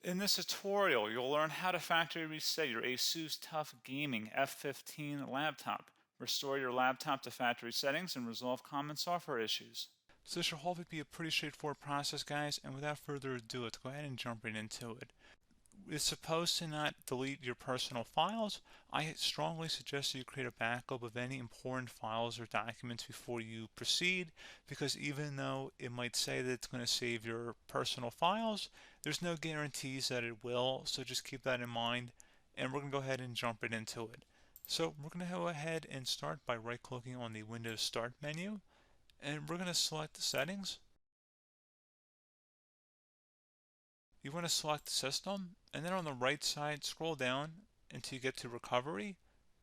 In this tutorial, you'll learn how to factory reset your ASUS TUF Gaming F15 laptop, restore your laptop to factory settings, and resolve common software issues. So this should hopefully be a pretty straightforward process, guys, and without further ado, let's go ahead and jump right into it. It's supposed to not delete your personal files. I strongly suggest you create a backup of any important files or documents before you proceed, because even though it might say that it's going to save your personal files, there's no guarantees that it will, so just keep that in mind, and we're going to go ahead and jump right into it. So we're going to go ahead and start by right-clicking on the Windows Start menu, and we're going to select the settings. You want to select System, and then on the right side, scroll down until you get to Recovery.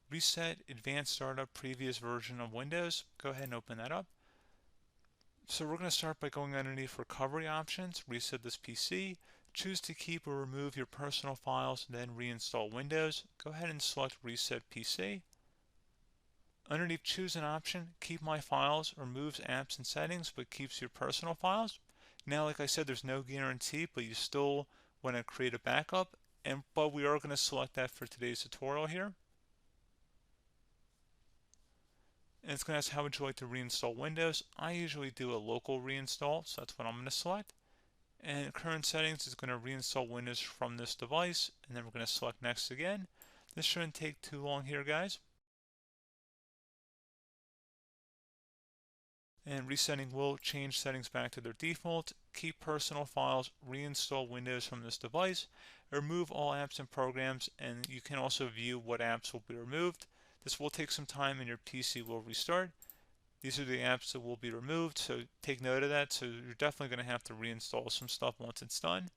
Reset Advanced Startup Previous Version of Windows. Go ahead and open that up. So we're going to start by going underneath Recovery Options, reset this PC. Choose to keep or remove your personal files, then reinstall Windows. Go ahead and select Reset PC. Underneath Choose an option, Keep My Files removes apps and settings but keeps your personal files. Now, like I said, there's no guarantee, but you still want to create a backup, but we are going to select that for today's tutorial here. And it's going to ask how would you like to reinstall Windows. I usually do a local reinstall, so that's what I'm going to select. And current settings is going to reinstall Windows from this device, and then we're going to select next again. This shouldn't take too long here, guys. And resetting will change settings back to their default, keep personal files, reinstall Windows from this device, remove all apps and programs, and you can also view what apps will be removed. This will take some time and your PC will restart. These are the apps that will be removed, so take note of that. So you're definitely going to have to reinstall some stuff once it's done.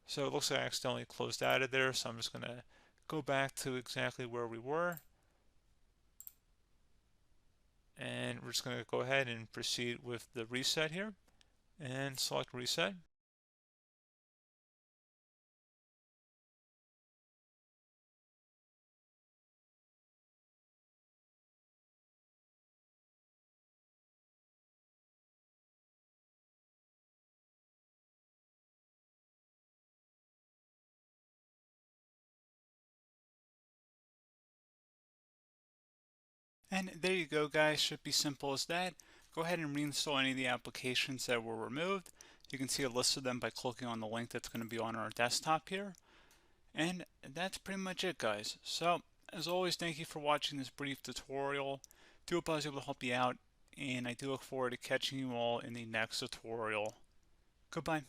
So it looks like I accidentally closed out of there, so I'm just going to go back to exactly where we were. And we're just going to go ahead and proceed with the reset here and select reset. And there you go, guys. Should be simple as that. Go ahead and reinstall any of the applications that were removed. You can see a list of them by clicking on the link that's going to be on our desktop here. And that's pretty much it, guys. So, as always, thank you for watching this brief tutorial. Do hope I was able to help you out, and I do look forward to catching you all in the next tutorial. Goodbye.